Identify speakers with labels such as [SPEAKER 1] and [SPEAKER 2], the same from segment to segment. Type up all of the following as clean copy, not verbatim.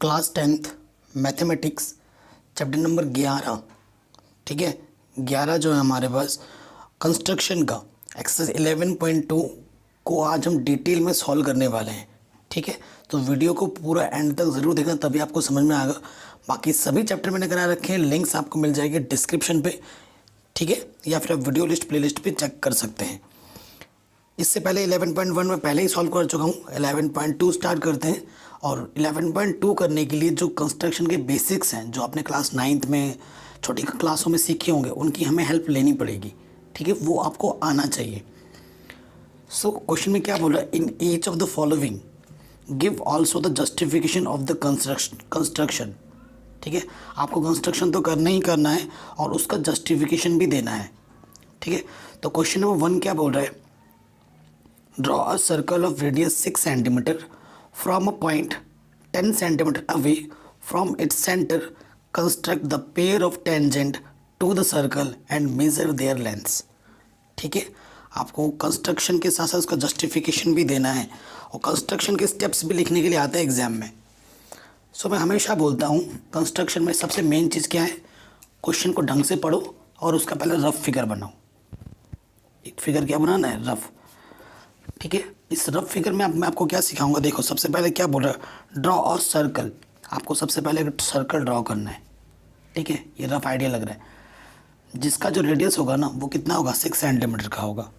[SPEAKER 1] Class 10th mathematics chapter number 11। ठीक है, 11 जो है हमारे पास कंस्ट्रक्शन का एक्सरसाइज 11.2 को आज हम डिटेल में सॉल्व करने वाले हैं। ठीक है, तो वीडियो को पूरा एंड तक ज़रूर देखना, तभी आपको समझ में आएगा। बाकी सभी चैप्टर मैंने करा रखे हैं, लिंक्स आपको मिल जाएंगे डिस्क्रिप्शन पे। ठीक है, या फिर आप वीडियो लिस्ट प्लेलिस्ट पे चेक कर सकते हैं। इससे पहले 11.1 में पहले ही सॉल्व कर चुका हूँ। 11.2 स्टार्ट करते हैं। और 11.2 करने के लिए जो कंस्ट्रक्शन के बेसिक्स हैं, जो आपने क्लास 9th में छोटी क्लासों में सीखे होंगे, उनकी हमें हेल्प लेनी पड़ेगी। ठीक है, वो आपको आना चाहिए। सो क्वेश्चन में क्या बोला, in each of the following give also the justification of the construction. ठीक है, आपको कंस्ट्रक्शन तो करना ही करना है और उसका जस्टिफिकेशन भी देना है। ठीक है, तो क्वेश्चन नंबर 1 क्या बोल रहा है, draw a circle of radius 6 centimetre from a point 10 centimetre away from its centre, construct the pair of tangent to the circle and measure their lengths. ठीक है, आपको कंस्ट्रक्शन के साथ साथ उसका जस्टिफिकेशन भी देना है और कंस्ट्रक्शन के स्टेप्स भी लिखने के लिए आते हैं एग्जाम में। सो मैं हमेशा बोलता हूँ कंस्ट्रक्शन में सबसे मेन चीज़ क्या है, क्वेश्चन को ढंग से पढ़ो और उसका पहले रफ फिगर बनाओ। एक फिगर क्या बनाना है, रफ। ठीक है, इस रफ फिगर में मैं आपको क्या सिखाऊंगा, देखो सबसे पहले क्या बोल रहा है, ड्रॉ और सर्कल। आपको सबसे पहले सर्कल ड्रॉ करना है। ठीक है, ये रफ आइडिया लग रहा है। जिसका जो रेडियस होगा ना, वो कितना होगा, 6 सेंटीमीटर का होगा।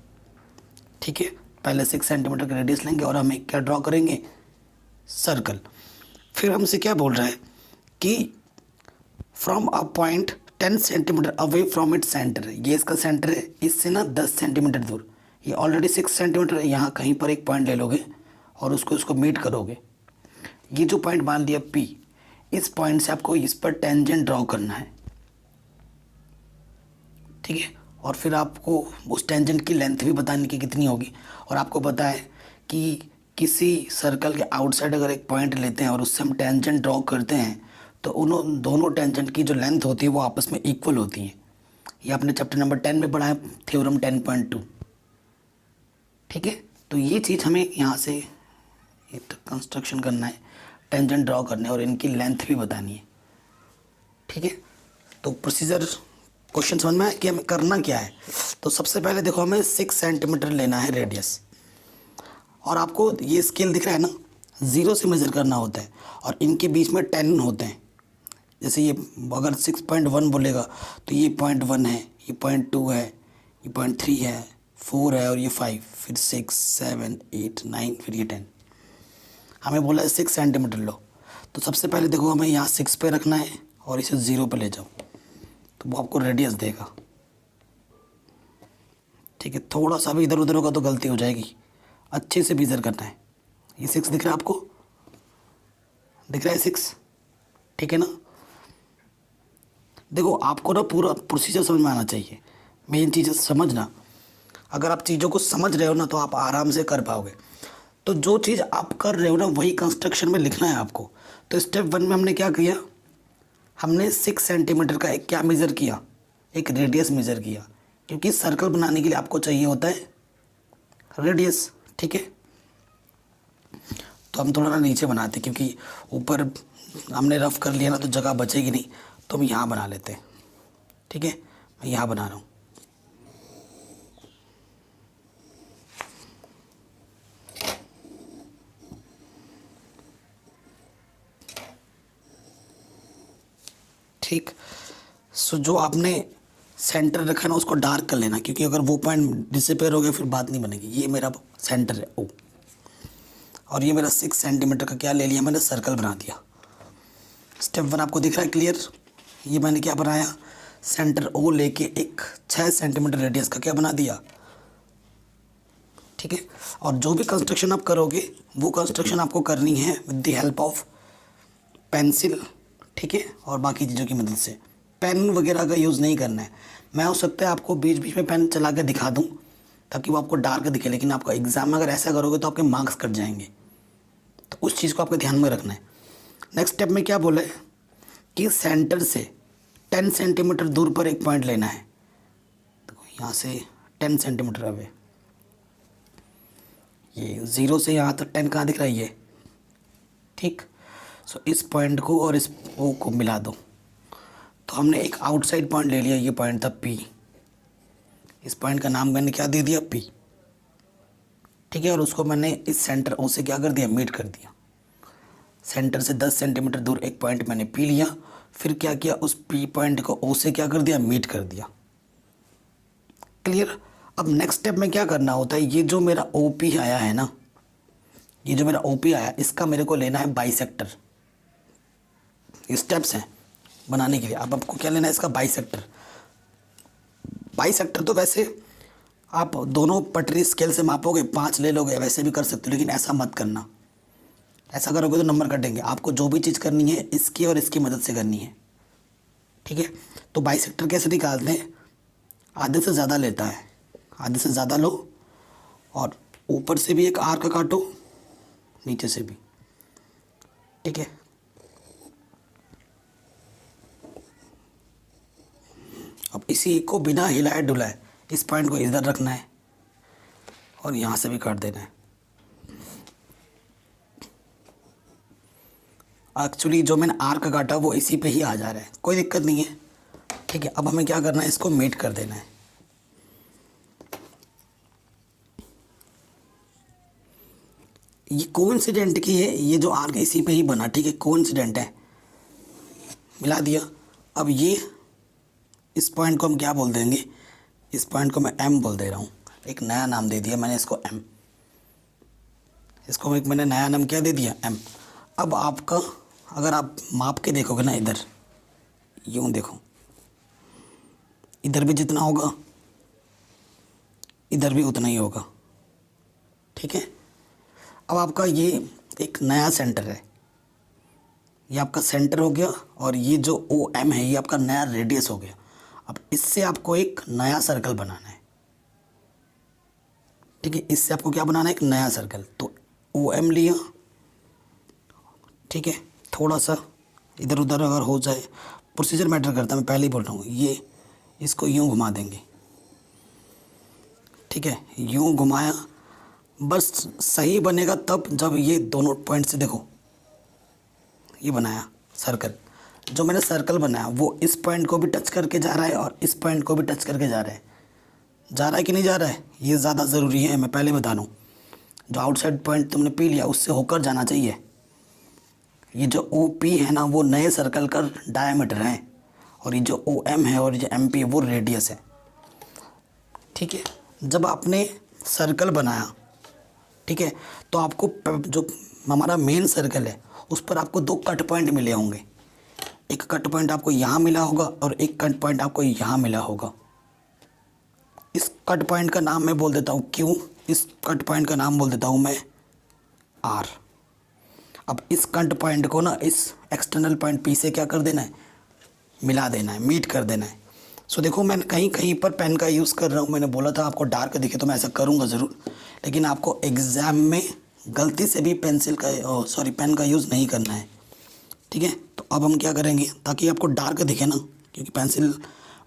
[SPEAKER 1] ठीक है, पहले 6 सेंटीमीटर का रेडियस लेंगे और हमें क्या ड्रॉ करेंगे, सर्कल। फिर हमसे क्या बोल रहा है कि from a point 10 centimetre away from it centre, ये इसका सेंटर है, इससे ना 10 सेंटीमीटर दूर। ये ऑलरेडी 6 सेंटीमीटर है, यहाँ कहीं पर एक पॉइंट ले लोगे और उसको मीट करोगे। ये जो पॉइंट मान लिया P, इस पॉइंट से आपको इस पर टेंजेंट ड्रॉ करना है। ठीक है, और फिर आपको उस टेंजेंट की लेंथ भी बताने की कितनी होगी। और आपको पता है कि किसी सर्कल के आउटसाइड अगर एक पॉइंट लेते हैं और उससे हम टेंजेंट ड्रॉ करते हैं, तो उन दोनों टेंजेंट की जो लेंथ होती है वो आपस में इक्वल होती है। ये आपने चैप्टर नंबर 10 में पढ़ा है, थ्योरम 10.2। ठीक है, तो ये चीज़ हमें यहाँ से कंस्ट्रक्शन करना है, टेंजेंट ड्रॉ करना है और इनकी लेंथ भी बतानी है। ठीक है, तो प्रोसीजर क्वेश्चन समझ में आया कि हमें करना क्या है। तो सबसे पहले देखो, हमें 6 सेंटीमीटर लेना है रेडियस, और आपको ये स्केल दिख रहा है ना, 0 से मेज़र करना होता है और इनके बीच में 10 होते हैं। जैसे ये अगर 6.1 बोलेगा तो ये 0.1 है, ये 0.2 है, ये 0.3 है, 4 है और ये 5, फिर 6, 7, 8, 9, फिर ये 10। हमें बोला है 6 सेंटीमीटर लो, तो सबसे पहले देखो हमें यहाँ 6 पे रखना है और इसे 0 पे ले जाओ, तो वो आपको रेडियस देगा। ठीक है, थोड़ा सा भी इधर उधर होगा तो गलती हो जाएगी, अच्छे से मेजर करना है। ये 6 दिख रहा है आपको, दिख रहा है 6। ठीक है ना, देखो आपको ना पूरा प्रोसीजर समझ में आना चाहिए, मेन चीज़ समझना। अगर आप चीज़ों को समझ रहे हो ना, तो आप आराम से कर पाओगे। तो जो चीज़ आप कर रहे हो ना, वही कंस्ट्रक्शन में लिखना है आपको। तो स्टेप 1 में हमने क्या किया, हमने 6 सेंटीमीटर का एक क्या मेज़र किया, एक रेडियस मेज़र किया, क्योंकि सर्कल बनाने के लिए आपको चाहिए होता है रेडियस। ठीक है, तो हम थोड़ा ना नीचे बनाते, क्योंकि ऊपर हमने रफ कर लिया ना तो जगह बचेगी नहीं, तो हम यहाँ बना लेते हैं। ठीक है, मैं यहाँ बना रहा हूँ। ठीक, सो जो आपने सेंटर रखा है ना, उसको डार्क कर लेना, क्योंकि अगर वो पॉइंट डिसअपेयर हो गया फिर बात नहीं बनेगी। ये मेरा सेंटर है O, और ये मेरा 6 सेंटीमीटर का क्या ले लिया, मैंने सर्कल बना दिया। स्टेप 1 आपको दिख रहा है क्लियर। ये मैंने क्या बनाया, सेंटर O लेके एक 6 सेंटीमीटर रेडियस का क्या बना दिया। ठीक है, और जो भी कंस्ट्रक्शन आप करोगे वो कंस्ट्रक्शन आपको करनी है with the help of pencil. ठीक है, और बाकी चीज़ों की मदद से, पेन वगैरह का यूज़ नहीं करना है। मैं हो सकता है आपको बीच बीच में पेन चला के दिखा दूँ ताकि वो आपको डार्क दिखे, लेकिन आपका एग्ज़ाम में अगर ऐसा करोगे तो आपके मार्क्स कट जाएंगे। तो उस चीज़ को आपको ध्यान में रखना है। नेक्स्ट स्टेप में क्या बोला है कि सेंटर से 10 सेंटीमीटर दूर पर एक पॉइंट लेना है। तो यहाँ से 10 सेंटीमीटर अवे, ये 0 से यहाँ तक 10 कहाँ दिख रहा है ये। ठीक, सो इस पॉइंट को और इस ओ को मिला दो। तो हमने एक आउटसाइड पॉइंट ले लिया, ये पॉइंट था P। इस पॉइंट का नाम मैंने क्या दे दिया, P। ठीक है, और उसको मैंने इस सेंटर O से क्या कर दिया, मीट कर दिया। सेंटर से 10 सेंटीमीटर दूर एक पॉइंट मैंने P लिया, फिर क्या किया, उस P पॉइंट को O से क्या कर दिया, मीट कर दिया। क्लियर। अब नेक्स्ट स्टेप में क्या करना होता है, ये जो मेरा OP आया है ना, ये जो मेरा OP आया, इसका मेरे को लेना है बाइसेक्टर। स्टेप्स हैं बनाने के लिए। अब आपको क्या लेना है, इसका बाइसेक्टर। बाइसेक्टर तो वैसे आप दोनों पटरी स्केल से मापोगे, 5 ले लोगे, वैसे भी कर सकते हो, लेकिन ऐसा मत करना। ऐसा करोगे तो नंबर कटेंगे। आपको जो भी चीज़ करनी है इसकी और इसकी मदद से करनी है। ठीक है, तो बाइसेक्टर कैसे निकालते हैं, आधे से ज़्यादा लेता है, आधे से ज़्यादा लो और ऊपर से भी एक आर्क काटो, नीचे से भी। ठीक है, अब इसी को बिना हिलाए डुलाए इस पॉइंट को इधर रखना है और यहाँ से भी काट देना है। एक्चुअली जो मैंने आर्क काटा वो इसी पे ही आ जा रहा है, कोई दिक्कत नहीं है। ठीक है, अब हमें क्या करना है, इसको मेट कर देना है। ये कोइंसिडेंट की है, ये जो आर्क इसी पे ही बना। ठीक है, कोइंसिडेंट है, मिला दिया। अब ये इस पॉइंट को हम क्या बोल देंगे, इस पॉइंट को मैं M बोल दे रहा हूँ, एक नया नाम दे दिया मैंने इसको M। इसको एक मैंने नया नाम क्या दे दिया, M। अब आपका अगर आप माप के देखोगे ना, इधर यूँ देखो, इधर भी जितना होगा इधर भी उतना ही होगा। ठीक है, अब आपका ये एक नया सेंटर है, ये आपका सेंटर हो गया, और ये जो OM है ये आपका नया रेडियस हो गया। अब इससे आपको एक नया सर्कल बनाना है। ठीक है, इससे आपको क्या बनाना है, एक नया सर्कल। तो OM लिया, ठीक है, थोड़ा सा इधर उधर अगर हो जाए, प्रोसीजर मैटर करता है, मैं पहले ही बोल रहा हूँ। ये इसको यूँ घुमा देंगे। ठीक है, यूँ घुमाया, बस सही बनेगा तब जब ये दोनों पॉइंट से देखो, ये बनाया सर्कल। जो मैंने सर्कल बनाया वो इस पॉइंट को भी टच करके जा रहा है और इस पॉइंट को भी टच करके जा रहा है। जा रहा है कि नहीं जा रहा है, ये ज़्यादा ज़रूरी है, मैं पहले बता दूँ। जो आउटसाइड पॉइंट तुमने पी लिया उससे होकर जाना चाहिए। ये जो OP है ना वो नए सर्कल का डायमीटर है, और ये जो OM है और ये MP है वो रेडियस है। ठीक है, जब आपने सर्कल बनाया, ठीक है, तो आपको जो हमारा मेन सर्कल है उस पर आपको 2 कट पॉइंट मिले होंगे। एक कट पॉइंट आपको यहाँ मिला होगा और एक कट पॉइंट आपको यहाँ मिला होगा। इस कट पॉइंट का नाम मैं बोल देता हूँ Q, इस कट पॉइंट का नाम बोल देता हूँ मैं R। अब इस कट पॉइंट को ना इस एक्सटर्नल पॉइंट P से क्या कर देना है, मिला देना है, मीट कर देना है। सो देखो मैं कहीं कहीं पर पेन का यूज़ कर रहा हूँ। मैंने बोला था आपको डार्क दिखे तो मैं ऐसा करूँगा ज़रूर, लेकिन आपको एग्ज़ाम में गलती से भी पेन का यूज़ नहीं करना है। ठीक है, तो अब हम क्या करेंगे ताकि आपको डार्क दिखे ना, क्योंकि पेंसिल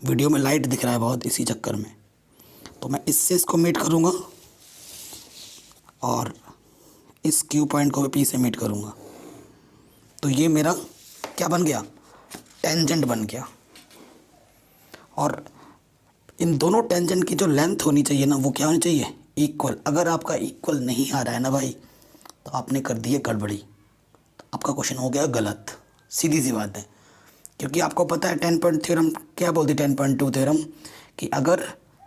[SPEAKER 1] वीडियो में लाइट दिख रहा है बहुत, इसी चक्कर में। तो मैं इससे इसको मीट करूँगा और इस Q पॉइंट को भी P से मीट करूँगा। तो ये मेरा क्या बन गया, टेंजेंट बन गया। और इन दोनों टेंजेंट की जो लेंथ होनी चाहिए ना वो क्या होनी चाहिए, इक्वल। अगर आपका इक्वल नहीं आ रहा है ना भाई, तो आपने कर दी है गड़बड़ी, तो आपका क्वेश्चन हो गया गलत। सीधी सी बात है, क्योंकि आपको पता है 10 पॉइंट थ्योरम क्या बोलती है, 10.2 थ्योरम, कि अगर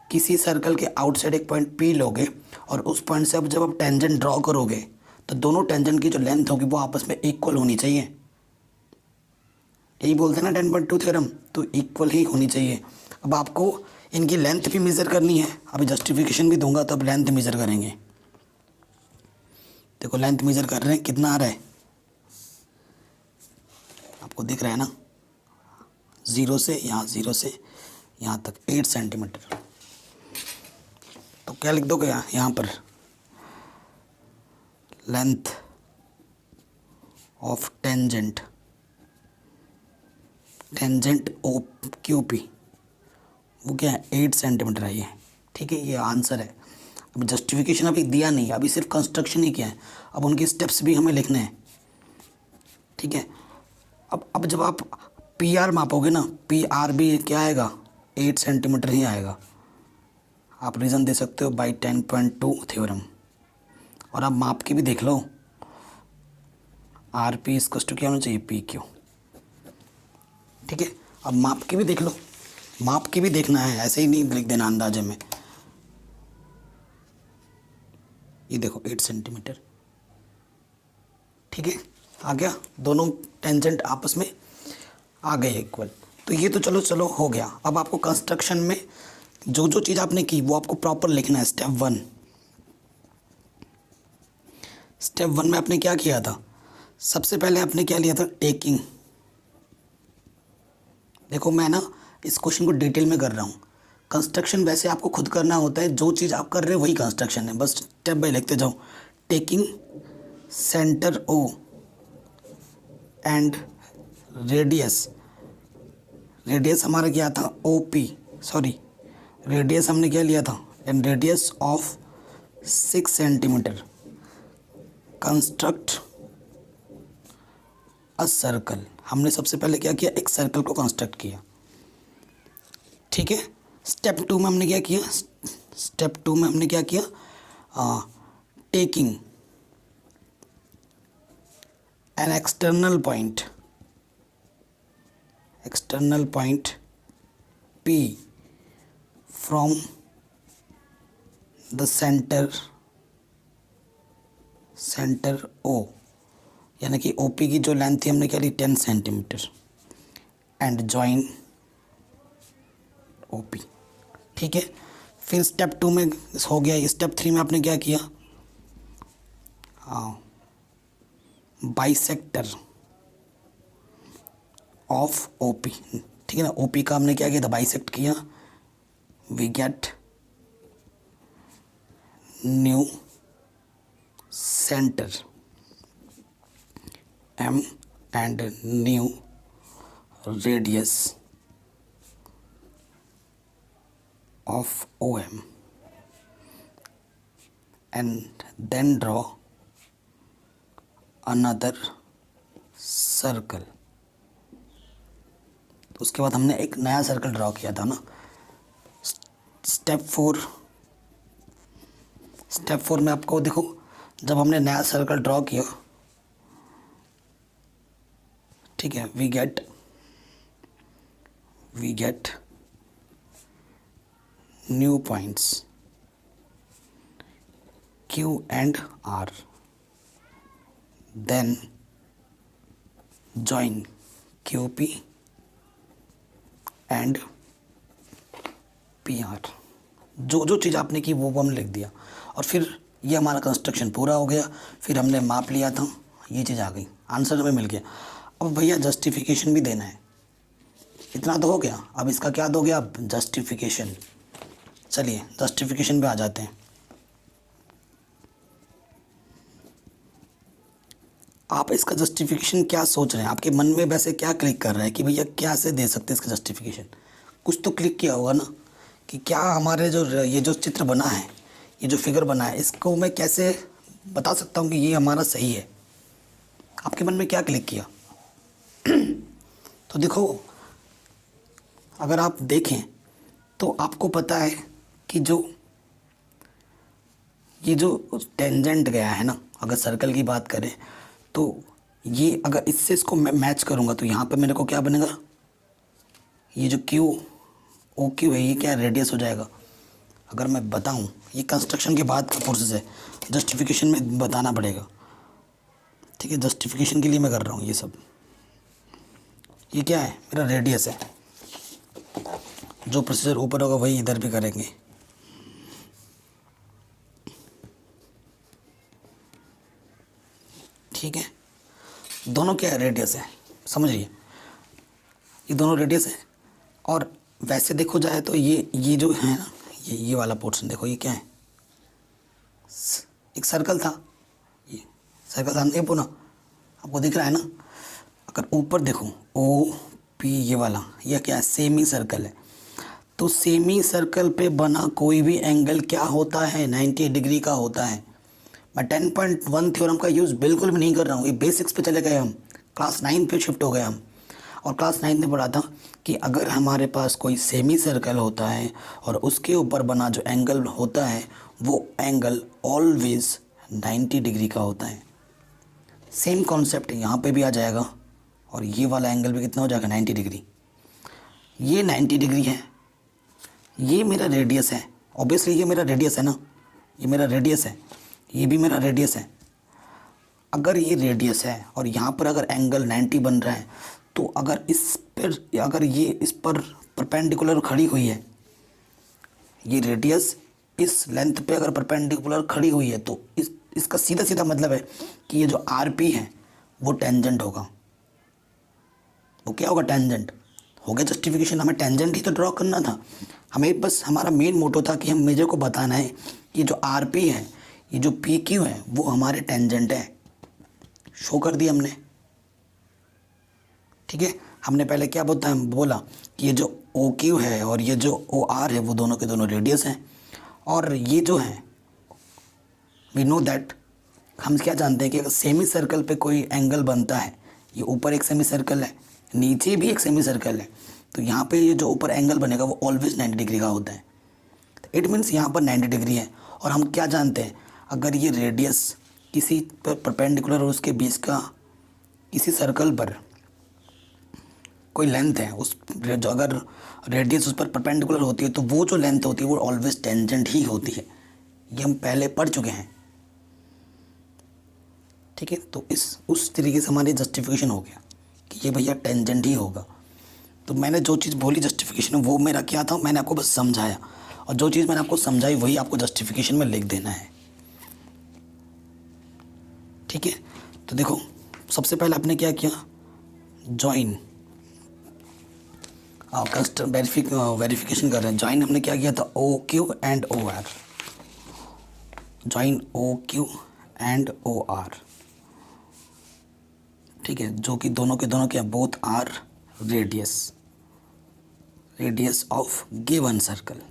[SPEAKER 1] किसी सर्कल के आउटसाइड एक पॉइंट P लोगे और उस पॉइंट से अब जब आप टेंजेंट ड्रॉ करोगे तो दोनों टेंजेंट की जो लेंथ होगी वो आपस में इक्वल होनी चाहिए। यही बोलते हैं ना 10.2 थ्योरम, तो इक्वल ही होनी चाहिए। अब आपको इनकी लेंथ भी मेज़र करनी है, अभी जस्टिफिकेशन भी दूंगा तब लेंथ मेज़र करेंगे। देखो लेंथ मेज़र कर रहे हैं, कितना आ रहा है आपको दिख रहा है ना, 0 से यहाँ तक 8 सेंटीमीटर। तो क्या लिख दोगे यहाँ पर, लेंथ ऑफ टेंजेंट OQP वो क्या है, 8 सेंटीमीटर है ये। ठीक है, ये आंसर है। अभी जस्टिफिकेशन अभी दिया नहीं है, अभी सिर्फ कंस्ट्रक्शन ही किया है। अब उनके स्टेप्स भी हमें लिखने हैं। ठीक है। अब जब आप पी आर मापोगे ना, पी आर भी क्या आएगा, 8 सेंटीमीटर ही आएगा। आप रीज़न दे सकते हो बाई 10.2 थ्योरम। और आप माप के भी देख लो, आर पी इसको क्या होना चाहिए, पी क्यू। ठीक है, अब माप के भी देख लो, माप के भी देखना है, ऐसे ही नहीं लिख देना अंदाजे में। ये देखो 8 सेंटीमीटर। ठीक है, आ गया, दोनों टेंजेंट आपस में आ गए इक्वल। तो ये तो चलो हो गया। अब आपको कंस्ट्रक्शन में जो जो चीज़ आपने की वो आपको प्रॉपर लिखना है। स्टेप वन में आपने क्या किया था, सबसे पहले आपने क्या लिया था, टेकिंग। देखो मैं ना इस क्वेश्चन को डिटेल में कर रहा हूँ। कंस्ट्रक्शन वैसे आपको खुद करना होता है, जो चीज़ आप कर रहे हो वही कंस्ट्रक्शन है, बस स्टेप बाय लिखते जाओ। Taking centre O and radius हमारा क्या था, ओ पी, सॉरी रेडियस हमने क्या लिया था, and radius of 6 centimetre construct a circle. हमने सबसे पहले क्या किया, एक सर्कल को कंस्ट्रक्ट किया। ठीक है, स्टेप टू में हमने क्या किया, taking an external point P from the centre O, यानी कि OP की जो लेंथ थी हमने क्या ली, 10 सेंटीमीटर, एंड जॉइन OP। ठीक है, फिर स्टेप 2 में हो गया। स्टेप 3 में आपने क्या किया, बाइसेक्टर ऑफ OP। ठीक है ना, OP का हमने क्या किया था, बाइसेक्ट किया। We get new centre M and new radius of OM and then draw another circle। तो उसके बाद हमने एक नया सर्कल ड्रॉ किया था ना। स्टेप फोर में आपको देखो, जब हमने नया सर्कल ड्रॉ किया, ठीक है, we get new points Q and R, then join QP and PR। जो चीज़ आपने की वो हमने लिख दिया, और फिर ये हमारा कंस्ट्रक्शन पूरा हो गया। फिर हमने माप लिया था, ये चीज़ आ गई, आंसर हमें मिल गया। अब भैया जस्टिफिकेशन भी देना है, इतना तो हो गया। अब इसका क्या दोगे आप, जस्टिफिकेशन। चलिए जस्टिफिकेशन पे आ जाते हैं। आप इसका जस्टिफिकेशन क्या सोच रहे हैं, आपके मन में वैसे क्या क्लिक कर रहा है कि भैया क्या से दे सकते हैं इसका जस्टिफिकेशन। कुछ तो क्लिक किया होगा ना कि क्या हमारे ये जो चित्र बना है, ये जो फिगर बना है, इसको मैं कैसे बता सकता हूँ कि ये हमारा सही है। आपके मन में क्या क्लिक किया। तो देखो, अगर आप देखें तो आपको पता है कि ये जो टेंजेंट गया है ना, अगर सर्कल की बात करें तो ये अगर इससे इसको मैं मैच करूँगा तो यहाँ पे मेरे को क्या बनेगा, ये जो OQ है ये क्या रेडियस हो जाएगा। अगर मैं बताऊँ, ये कंस्ट्रक्शन के बाद का प्रोसेस है, जस्टिफिकेशन में बताना पड़ेगा। ठीक है, जस्टिफिकेशन के लिए मैं कर रहा हूँ ये सब। ये क्या है, मेरा रेडियस है। जो प्रोसीजर ऊपर होगा वही इधर भी करेंगे। ठीक है, दोनों क्या है, रेडियस है, समझिए ये दोनों रेडियस है। और वैसे देखो जाए तो ये जो है ना, ये वाला पोर्शन देखो, ये क्या है, एक सर्कल था, ये सर्कल था ये पूरा आपको दिख रहा है ना। अगर ऊपर देखो OP ये वाला, ये क्या है, सेमी सर्कल है। तो सेमी सर्कल पे बना कोई भी एंगल क्या होता है, 90 डिग्री का होता है। मैं 10.1 थ्योरम का यूज़ बिल्कुल भी नहीं कर रहा हूँ, ये बेसिक्स पे चले गए हम, क्लास 9 पे शिफ्ट हो गए हम, और क्लास 9 में पढ़ा था कि अगर हमारे पास कोई सेमी सर्कल होता है और उसके ऊपर बना जो एंगल होता है वो एंगल ऑलवेज 90 डिग्री का होता है। सेम कॉन्सेप्ट यहाँ पे भी आ जाएगा, और ये वाला एंगल भी कितना हो जाएगा 90 डिग्री। ये 90 डिग्री है, ये मेरा रेडियस है, ऑब्वियसली ये मेरा रेडियस है ना, ये मेरा रेडियस है, ये भी मेरा रेडियस है। अगर ये रेडियस है और यहाँ पर अगर एंगल 90 बन रहा है, तो अगर इस पर, अगर ये इस पर परपेंडिकुलर खड़ी हुई है, ये रेडियस इस लेंथ पे अगर परपेंडिकुलर खड़ी हुई है, तो इसका सीधा सीधा मतलब है कि ये जो आर पी है वो टेंजेंट होगा। वो क्या होगा? टेंजेंट हो गया। जस्टिफिकेशन, हमें टेंजेंट ही तो ड्रॉ करना था, हमें बस हमारा मेन मोटो था कि हम मेजर को बताना है कि जो आर पी है, ये जो पी क्यू है वो हमारे टेंजेंट है। शो कर दिया हमने, ठीक है। हमने पहले क्या बोला कि ये जो ओ क्यू है और ये जो ओ आर है वो दोनों के दोनों रेडियस हैं, और ये जो है वी नो दैट, हम क्या जानते हैं कि अगर सेमी सर्कल पे कोई एंगल बनता है, ये ऊपर एक सेमी सर्कल है, नीचे भी एक सेमी सर्कल है, तो यहाँ पे ये जो ऊपर एंगल बनेगा वो ऑलवेज 90 डिग्री का होता है। तो इट मीन्स यहाँ पर 90 डिग्री है। और हम क्या जानते हैं, अगर ये रेडियस किसी पर परपेंडिकुलर और उसके बीच का किसी सर्कल पर कोई लेंथ है, उस जो अगर रेडियस उस पर परपेंडिकुलर होती है तो वो जो लेंथ होती है वो ऑलवेज टेंजेंट ही होती है। ये हम पहले पढ़ चुके हैं, ठीक है। तो उस तरीके से हमारी जस्टिफिकेशन हो गया कि ये भैया टेंजेंट ही होगा। तो मैंने जो चीज़ बोली जस्टिफिकेशन, वो मेरा क्या था, मैंने आपको बस समझाया, और जो चीज़ मैंने आपको समझाई वही आपको जस्टिफिकेशन में लिख देना है, ठीक है। तो देखो, सबसे पहले आपने क्या किया, ज्वाइन वेरिफिकेशन कर रहे हैं। ज्वाइन हमने क्या किया था, O Q and O R, join O Q and O R, ठीक है, जो कि दोनों के दोनों क्या, both are radius of given circle.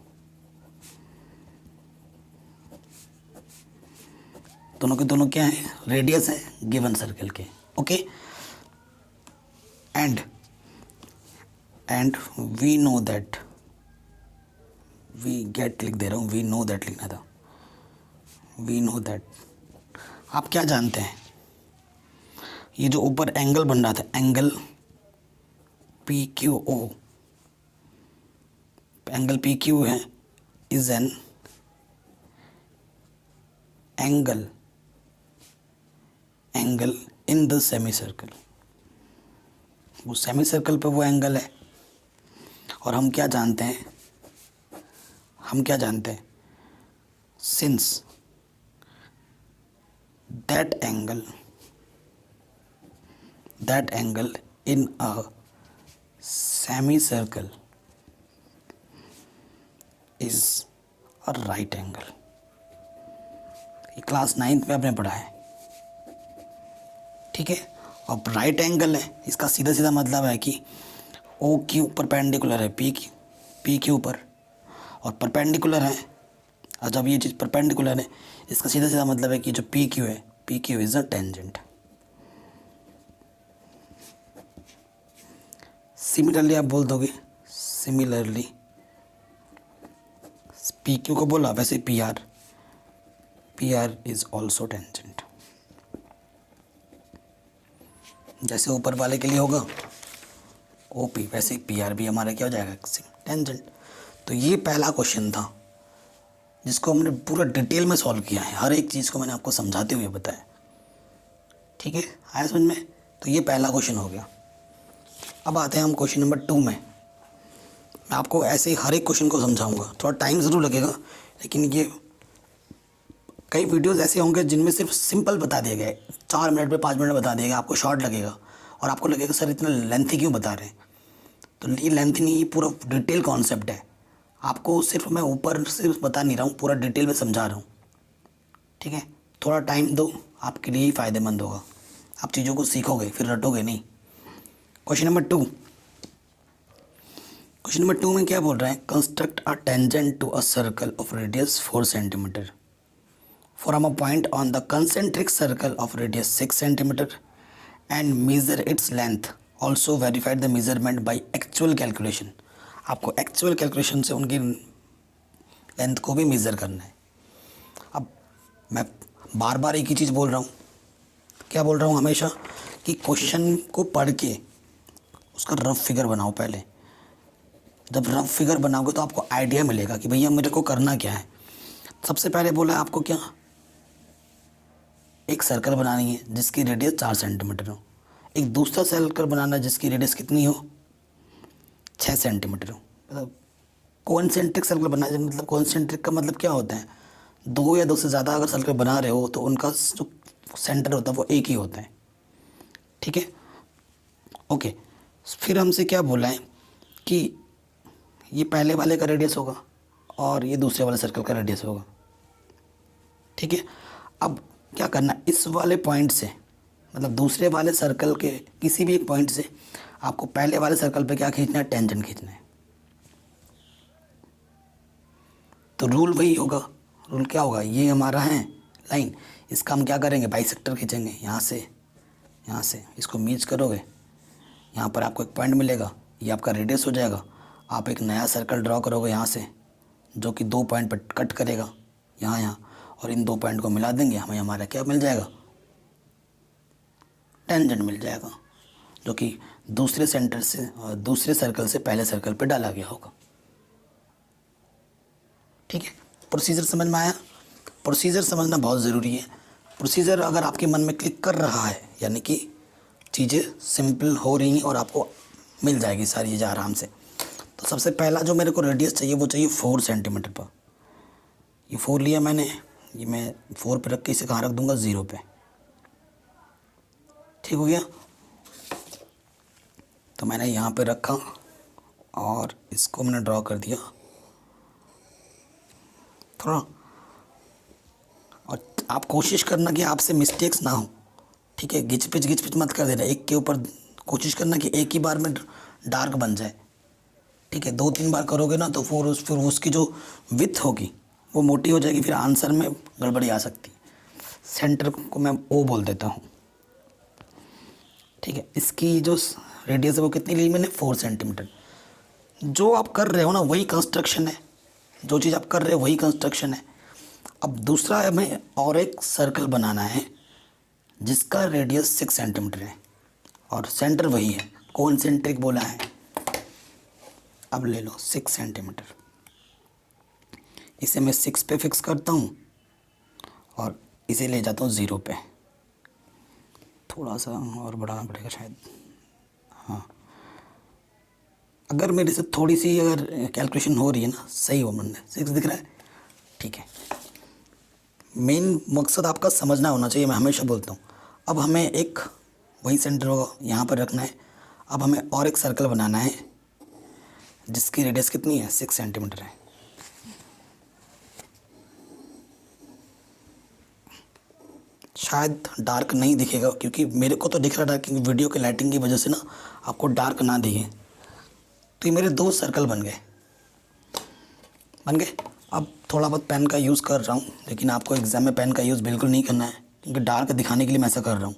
[SPEAKER 1] दोनों के दोनों क्या है, रेडियस है गिवन सर्कल के, okay. And we know that, we get लिख दे रहा हूँ, वी नो दैट लिखना था, वी नो दैट। आप क्या जानते हैं, ये जो ऊपर एंगल बन रहा था, angle P Q O, angle P Q है, is an angle in the semi circle. वो सेमी सर्कल पे वो एंगल है। और हम क्या जानते हैं, since that angle in a semi circle is a right angle. ये क्लास 9th में आपने पढ़ा है, ठीक है। अब राइट एंगल है, इसका सीधा सीधा मतलब है कि ओ क्यू परपेंडिकुलर है पी क्यू पर, और परपेंडिकुलर है, और जब ये चीज़ परपेंडिकुलर है, इसका सीधा सीधा मतलब है कि जो P Q is a tangent. Similarly आप बोल दोगे, सिमिलरली पी क्यू को बोला, वैसे P R is also tangent. जैसे ऊपर वाले के लिए होगा ओ पी, वैसे पी आर भी हमारा क्या हो जाएगा, टेंजेंट। तो ये पहला क्वेश्चन था जिसको हमने पूरा डिटेल में सॉल्व किया है, हर एक चीज़ को मैंने आपको समझाते हुए बताया, ठीक है, आया समझ में। तो ये पहला क्वेश्चन हो गया। अब आते हैं हम क्वेश्चन नंबर 2 में। मैं आपको ऐसे ही हर एक क्वेश्चन को समझाऊंगा, थोड़ा टाइम ज़रूर लगेगा, लेकिन ये कई वीडियोस ऐसे होंगे जिनमें सिर्फ सिंपल बता दिए गए, 4 मिनट में 5 मिनट में बता दिया गया, आपको शॉर्ट लगेगा और आपको लगेगा सर इतना लेंथी क्यों बता रहे हैं। तो ये लेंथ नहीं, ये पूरा डिटेल कॉन्सेप्ट है। आपको सिर्फ मैं ऊपर सिर्फ बता नहीं रहा हूँ, पूरा डिटेल में समझा रहा हूँ, ठीक है। थोड़ा टाइम दो, आपके लिए ही फ़ायदेमंद होगा, आप चीज़ों को सीखोगे, फिर रटोगे नहीं। क्वेश्चन नंबर 2 में क्या बोल रहा है, construct a tangent to a circle of radius 4 centimetre from a point on the concentric circle of radius 6 centimeter and measure its length, also verified the measurement by actual calculation. आपको actual calculation से उनकी length को भी measure करना है। अब मैं बार बार एक ही चीज़ बोल रहा हूँ, क्या बोल रहा हूँ हमेशा, कि क्वेश्चन को पढ़ के उसका रफ फिगर बनाओ पहले। जब रफ फिगर बनाओगे तो आपको आइडिया मिलेगा कि भैया मेरे को करना क्या है। सबसे पहले बोला है आपको क्या, एक सर्कल बनानी है जिसकी रेडियस 4 सेंटीमीटर हो, एक दूसरा सर्कल बनाना है जिसकी रेडियस कितनी हो, 6 सेंटीमीटर हो। मतलब कॉन्सेंट्रिक सर्कल बनाना, मतलब कॉन्सेंट्रिक का मतलब क्या होता है, दो या दो से ज़्यादा अगर सर्कल बना रहे हो तो उनका जो सेंटर होता है वो एक ही होता है, ठीक है, ओके। फिर हमसे क्या बोला है कि ये पहले वाले का रेडियस होगा और ये दूसरे वाले सर्कल का रेडियस होगा, ठीक है। अब क्या करना, इस वाले पॉइंट से, मतलब दूसरे वाले सर्कल के किसी भी एक पॉइंट से आपको पहले वाले सर्कल पे क्या खींचना है, टेंजेंट खींचना है। तो रूल वही होगा, रूल क्या होगा, ये हमारा है लाइन, इसका हम क्या करेंगे, बाइसेक्टर खींचेंगे यहाँ से इसको मीच करोगे, यहाँ पर आपको एक पॉइंट मिलेगा, ये आपका रेडियस हो जाएगा। आप एक नया सर्कल ड्रॉ करोगे यहाँ से, जो कि 2 पॉइंट पर कट करेगा यहाँ, और इन 2 पॉइंट को मिला देंगे, हमें हमारा क्या मिल जाएगा, टेंजेंट मिल जाएगा, जो कि दूसरे सेंटर से और दूसरे सर्कल से पहले सर्कल पे डाला गया होगा, ठीक है। प्रोसीजर समझ में आया। प्रोसीजर समझना बहुत ज़रूरी है। प्रोसीजर अगर आपके मन में क्लिक कर रहा है, यानी कि चीज़ें सिंपल हो रही हैं और आपको मिल जाएगी सारी चीज़ें आराम से। तो सबसे पहला जो मेरे को रेडियस चाहिए वो चाहिए 4 सेंटीमीटर पर। ये 4 लिया मैंने, ये मैं 4 पे रख के इसे कहाँ रख दूँगा, 0 पे, ठीक हो गया। तो मैंने यहाँ पे रखा और इसको मैंने ड्रॉ कर दिया थोड़ा। और आप कोशिश करना कि आपसे मिस्टेक्स ना हो, ठीक है, घिच पिच मत कर देना, एक के ऊपर कोशिश करना कि एक ही बार में डार्क बन जाए, ठीक है। 2-3 बार करोगे ना तो फिर उसकी जो विड्थ होगी वो मोटी हो जाएगी, फिर आंसर में गड़बड़ी आ सकती है। सेंटर को मैं ओ बोल देता हूँ, ठीक है। इसकी जो रेडियस है वो कितनी ली मैंने, 4 सेंटीमीटर। जो आप कर रहे हो ना वही कंस्ट्रक्शन है, जो चीज़ आप कर रहे हो वही कंस्ट्रक्शन है। अब दूसरा हमें और एक सर्कल बनाना है जिसका रेडियस 6 सेंटीमीटर है और सेंटर वही है, कॉन्सेंट्रिक बोला है। अब ले लो 6 सेंटीमीटर, इसे मैं 6 पे फिक्स करता हूँ और इसे ले जाता हूँ 0 पे। थोड़ा सा और बढ़ाना पड़ेगा शायद, हाँ। अगर मेरे से थोड़ी सी अगर कैलकुलेशन हो रही है ना, सही हो, मैंने 6 दिख रहा है, ठीक है। मेन मकसद आपका समझना होना चाहिए, मैं हमेशा बोलता हूँ। अब हमें एक वही सेंटर होगा यहाँ पर रखना है। अब हमें और एक सर्कल बनाना है जिसकी रेडियस कितनी है, 6 सेंटीमीटर है। शायद डार्क नहीं दिखेगा क्योंकि मेरे को तो दिख रहा था कि वीडियो के लाइटिंग की वजह से ना आपको डार्क ना दिखे। तो ये मेरे 2 सर्कल बन गए। अब थोड़ा बहुत पेन का यूज़ कर रहा हूँ, लेकिन आपको एग्ज़ाम में पेन का यूज़ बिल्कुल नहीं करना है क्योंकि डार्क दिखाने के लिए मैं ऐसा कर रहा हूँ।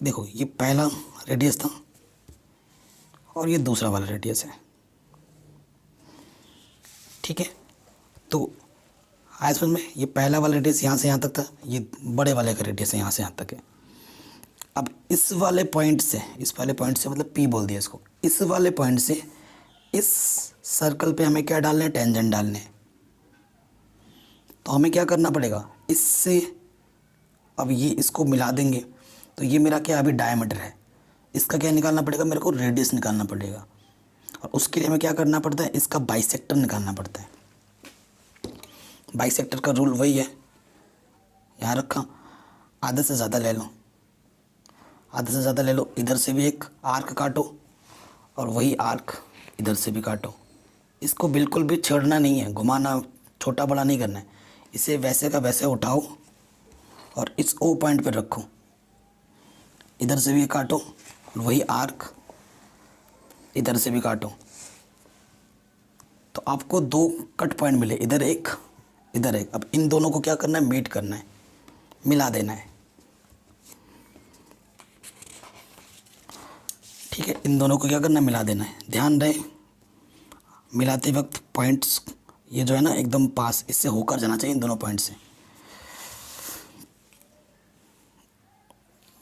[SPEAKER 1] देखो ये पहला रेडियस था और ये दूसरा वाला रेडियस है, ठीक है। तो आज समझ में, ये पहला वाला रेडियस यहाँ से यहाँ तक था, ये बड़े वाले का रेडियस यहाँ से यहाँ तक है। अब इस वाले पॉइंट से, इस वाले पॉइंट से मतलब P बोल दिया इसको, इस वाले पॉइंट से इस सर्कल पे हमें क्या डालना है, टेंजेंट डालने हैं। तो हमें क्या करना पड़ेगा, इससे अब ये इसको मिला देंगे तो ये मेरा क्या अभी डायमीटर है, इसका क्या निकालना पड़ेगा, मेरे को रेडियस निकालना पड़ेगा। और उसके लिए हमें क्या करना पड़ता है, इसका बाइसेक्टर निकालना पड़ता है। बाइसेक्टर का रूल वही है, यहाँ रखा, आधे से ज़्यादा ले लो, आधे से ज़्यादा ले लो, इधर से भी एक आर्क काटो और वही आर्क इधर से भी काटो। इसको बिल्कुल भी छेड़ना नहीं है, घुमाना, छोटा बड़ा नहीं करना है। इसे वैसे का वैसे उठाओ और इस ओ पॉइंट पर रखो, इधर से भी काटो और वही आर्क इधर से भी काटो। तो आपको 2 कट पॉइंट मिले, इधर एक इधर एक। अब इन दोनों को क्या करना है, मीट करना है, मिला देना है। ठीक है, इन दोनों को क्या करना है, मिला देना है। ध्यान रहे मिलाते वक्त पॉइंट्स ये जो है ना एकदम पास, इससे होकर जाना चाहिए इन दोनों पॉइंट से।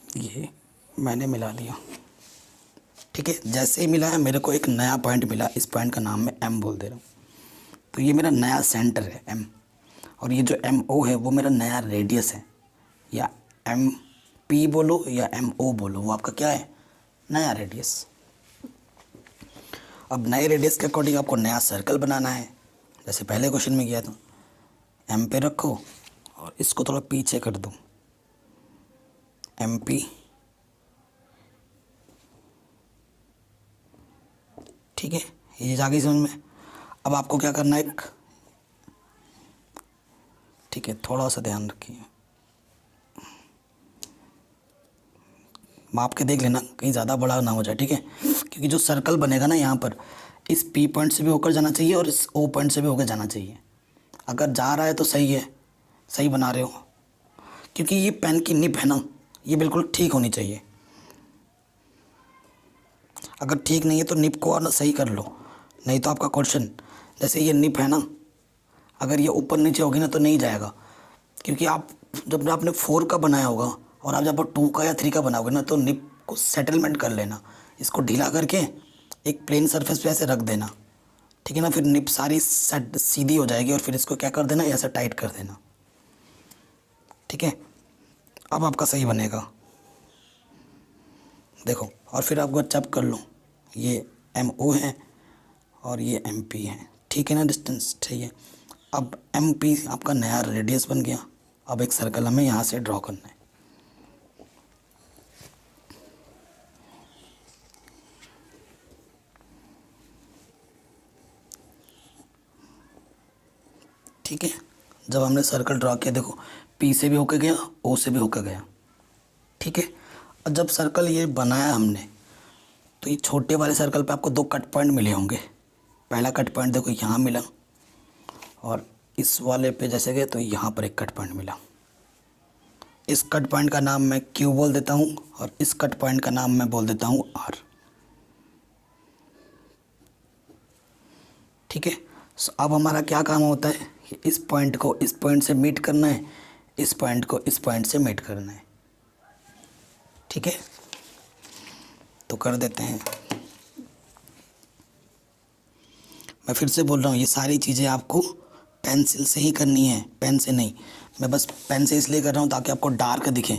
[SPEAKER 1] ये मैंने मिला दिया। ठीक है, जैसे ही मिला है मेरे को एक नया पॉइंट मिला, इस पॉइंट का नाम मैं एम बोल दे रहा हूँ। तो ये मेरा नया सेंटर है एम, और ये जो एम ओ है वो मेरा नया रेडियस है, या एम पी बोलो या एम ओ बोलो, वो आपका क्या है, नया रेडियस। अब नए रेडियस के अकॉर्डिंग आपको नया सर्कल बनाना है, जैसे पहले क्वेश्चन में किया था। एम पे रखो और इसको थोड़ा पीछे कर दो, एम पी। ठीक है, ये जाके समझ में। अब आपको क्या करना है, ठीक है, थोड़ा सा ध्यान रखिए, माप के देख लेना कहीं ज़्यादा बड़ा ना हो जाए। ठीक है, क्योंकि जो सर्कल बनेगा ना यहाँ पर, इस पी पॉइंट से भी होकर जाना चाहिए और इस ओ पॉइंट से भी होकर जाना चाहिए। अगर जा रहा है तो सही है, सही बना रहे हो, क्योंकि ये पेन की निब है ना, ये बिल्कुल ठीक होनी चाहिए। अगर ठीक नहीं है तो निब को और सही कर लो, नहीं तो आपका क्वेश्चन, जैसे ये निब है ना, अगर ये ऊपर नीचे होगी ना तो नहीं जाएगा। क्योंकि आप जब आपने 4 का बनाया होगा और आप जब 2 का या 3 का बनाओगे ना, तो निब को सेटलमेंट कर लेना, इसको ढीला करके एक प्लेन सरफेस पे ऐसे रख देना। ठीक है ना, फिर निब सारी सेट सीधी हो जाएगी और फिर इसको क्या कर देना, ऐसा टाइट कर देना। ठीक है, अब आपका सही बनेगा, देखो। और फिर आपको चेक कर लो, ये एम ओ है और ये एम पी है। ठीक है ना, डिस्टेंस ठीक है। अब एम पी आपका नया रेडियस बन गया। अब एक सर्कल हमें यहाँ से ड्रॉ करना है। ठीक है, जब हमने सर्कल ड्रॉ किया, देखो पी से भी होकर गया, ओ से भी होकर गया। ठीक है, और जब सर्कल ये बनाया हमने, तो ये छोटे वाले सर्कल पे आपको 2 कट पॉइंट मिले होंगे। पहला कट पॉइंट देखो यहाँ मिला, और इस वाले पे जैसे गए तो यहाँ पर एक कट पॉइंट मिला। इस कट पॉइंट का नाम मैं क्यू बोल देता हूँ और इस कट पॉइंट का नाम मैं बोल देता हूँ आर। ठीक है, अब हमारा क्या काम होता है, इस पॉइंट को इस पॉइंट से मीट करना है, इस पॉइंट को इस पॉइंट से मीट करना है। ठीक है, तो कर देते हैं। मैं फिर से बोल रहा हूँ, ये सारी चीज़ें आपको पेंसिल से ही करनी है, पेन से नहीं। मैं बस पेन से इसलिए कर रहा हूँ ताकि आपको डार्क दिखे,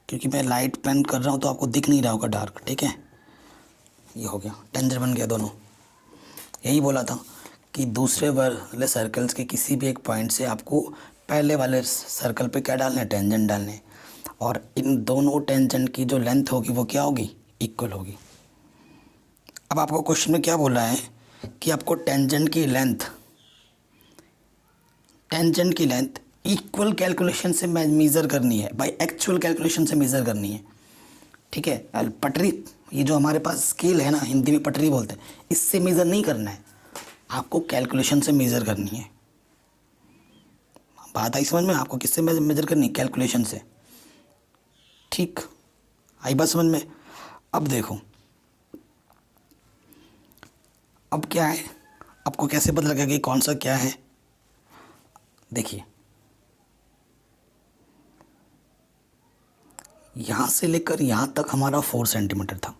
[SPEAKER 1] क्योंकि मैं लाइट पेन कर रहा हूँ तो आपको दिख नहीं रहा होगा डार्क। ठीक है, ये हो गया, टेंजेंट बन गया दोनों। यही बोला था कि दूसरे वाले सर्कल्स के किसी भी एक पॉइंट से आपको पहले वाले सर्कल पे क्या डालना है, टेंजेंट डालने हैं। और इन दोनों टेंजेंट की जो लेंथ होगी वो क्या होगी, इक्वल होगी। अब आपको क्वेश्चन में क्या बोला है कि आपको टेंजेंट की लेंथ इक्वल कैलकुलेशन से मेज़र करनी है, बाय एक्चुअल कैलकुलेशन से मेज़र करनी है। ठीक है, पटरी, ये जो हमारे पास स्केल है ना, हिंदी में पटरी बोलते हैं, इससे मेज़र नहीं करना है, आपको कैलकुलेशन से मेज़र करनी है। बात आई समझ में, आपको किससे मेज़र करनी है, कैलकुलेशन से। ठीक, आई बात समझ में। अब देखो, अब क्या है, आपको कैसे पता लगेगा कि कौन सा क्या है। देखिए, यहाँ से लेकर यहाँ तक हमारा 4 सेंटीमीटर था।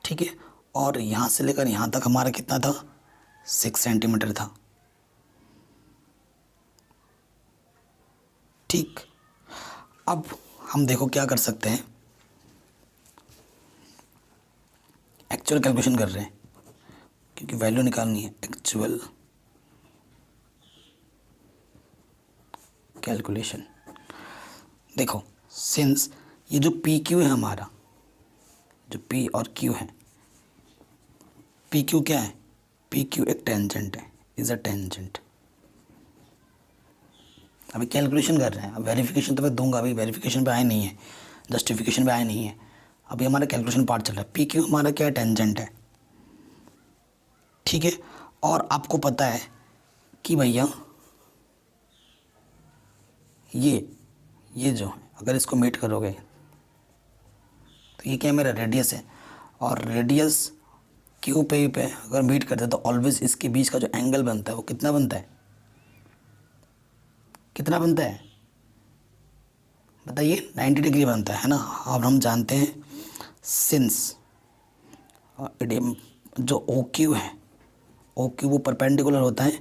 [SPEAKER 1] ठीक है, और यहाँ से लेकर यहाँ तक हमारा कितना था, 6 सेंटीमीटर था। ठीक, अब हम देखो क्या कर सकते हैं, एक्चुअल कैलकुलेशन कर रहे हैं क्योंकि वैल्यू निकालनी है, एक्चुअल कैलकुलेशन। देखो, सिंस ये जो पी क्यू है हमारा, जो पी और क्यू है, पी क्यू क्या है, पी क्यू एक टेंजेंट है, इज़ अ टेंजेंट। अभी कैलकुलेशन कर रहे हैं, अब वेरिफिकेशन तो मैं दूंगा, अभी वेरिफिकेशन पे आए नहीं है, जस्टिफिकेशन पे आए नहीं है, अभी हमारा कैलकुलेशन पार्ट चल रहा है। पी क्यू हमारा क्या है, टेंजेंट है। ठीक है, और आपको पता है कि भैया ये जो है, अगर इसको मीट करोगे तो ये क्या मेरा रेडियस है, और रेडियस क्यू पे अगर मीट करते हैं तो ऑलवेज इसके बीच का जो एंगल बनता है वो कितना बनता है, कितना बनता है बताइए, 90 डिग्री बनता है ना। अब हम जानते हैं सिंस जो ओ क्यू है, ओ क्यू वो परपेंडिकुलर होता है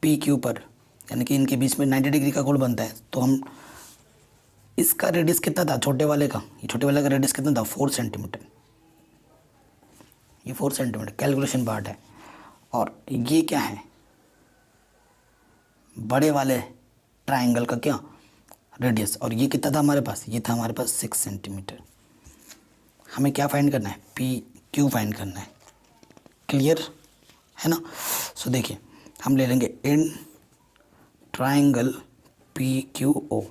[SPEAKER 1] पी क्यू पर, यानी कि इनके बीच में 90 डिग्री का कोण बनता है। तो हम इसका रेडियस कितना था छोटे वाले का, ये छोटे वाले का रेडियस कितना था 4 सेंटीमीटर, ये 4 सेंटीमीटर कैलकुलेशन पार्ट है। और ये क्या है, बड़े वाले ट्राइंगल का क्या रेडियस, और ये कितना था हमारे पास, ये था हमारे पास 6 सेंटीमीटर। हमें क्या फाइंड करना है, पी क्यू फाइंड करना है, क्लियर है ना। सो देखिए हम ले लेंगे in triangle P Q O,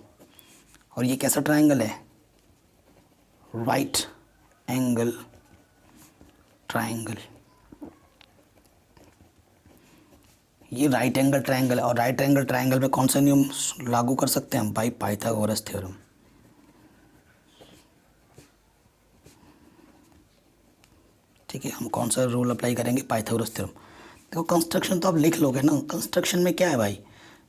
[SPEAKER 1] और ये कैसा ट्राइंगल है, राइट एंगल ट्राइंगल, ये राइट एंगल ट्राइंगल है। और राइट एंगल ट्राइंगल पे कौन सा नियम लागू कर सकते हैं हम, भाई पाइथागोरस थ्योरम। ठीक है, हम कौन सा रूल अप्लाई करेंगे, पाइथागोरस थ्योरम। देखो कंस्ट्रक्शन तो आप लिख लोगे ना, कंस्ट्रक्शन में क्या है भाई,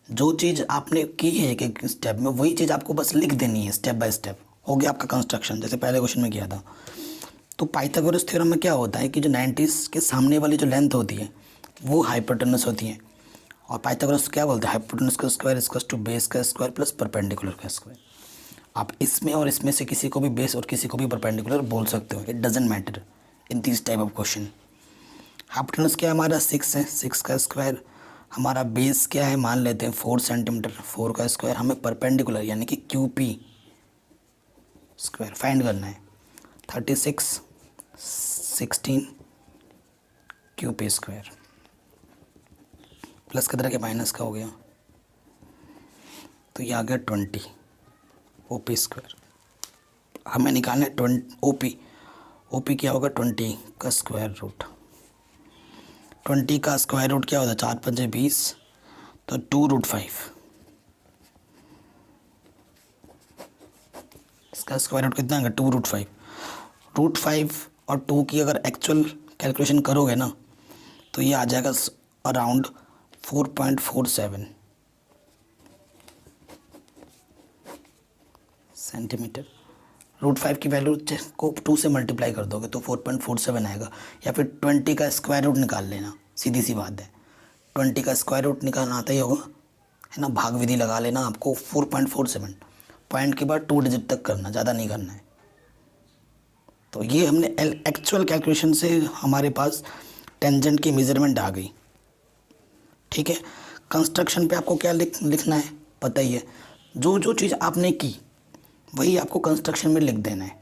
[SPEAKER 1] जो चीज़ आपने की है एक एक स्टेप में वही चीज़ आपको बस लिख देनी है स्टेप बाय स्टेप, हो गया आपका कंस्ट्रक्शन, जैसे पहले क्वेश्चन में किया था। तो पाइथागोरस थ्योरम में क्या होता है कि जो 90 के सामने वाली जो लेंथ होती है वो हाइपोटेनस होती है, और पाइथागोरस क्या बोलते हैं, हाइपोटेनस का स्क्वायर इक्वल्स टू बेस का स्क्वायर प्लस परपेंडिकुलर का स्क्वायर। आप इसमें और इसमें से किसी को भी बेस और किसी को भी परपेंडिकुलर बोल सकते हो, it doesn't matter in this type of question. Hypotenuse क्या है हमारा 6 है, 6 का स्क्वायर, हमारा बेस क्या है मान लेते हैं 4 सेंटीमीटर, 4 का स्क्वायर, हमें परपेंडिकुलर यानी कि क्यू पी स्क्वायर फाइंड करना है, 36 16 क्यू पी स्क्वायर, प्लस की तरह के माइनस का हो गया, तो ये आ गया 20 ओ पी स्क्वायर। हमें निकालना है 20 ओ पी क्या होगा 20 का स्क्वायर रूट, 20 का स्क्वायर रूट क्या होता है 4 5 20, तो 2√5, इसका स्क्वायर रूट कितना है 2√5, √5 और 2 की अगर एक्चुअल कैलकुलेशन करोगे ना तो ये आ जाएगा अराउंड 4.47 सेंटीमीटर। √5 की वैल्यू को 2 से मल्टीप्लाई कर दोगे तो 4.47 आएगा, या फिर 20 का स्क्वायर रूट निकाल लेना, सीधी सी बात है, 20 का स्क्वायर रूट निकालना आता ही होगा है ना, भाग विधि लगा लेना आपको, 4.47 पॉइंट के बाद 2 डिजिट तक करना, ज़्यादा नहीं करना है। तो ये हमने एक्चुअल कैलकुलेशन से हमारे पास टेंजेंट की मेजरमेंट आ गई। ठीक है, कंस्ट्रक्शन पे आपको क्या लिखना है पता ही है, जो जो चीज़ आपने की वही आपको कंस्ट्रक्शन में लिख देना है।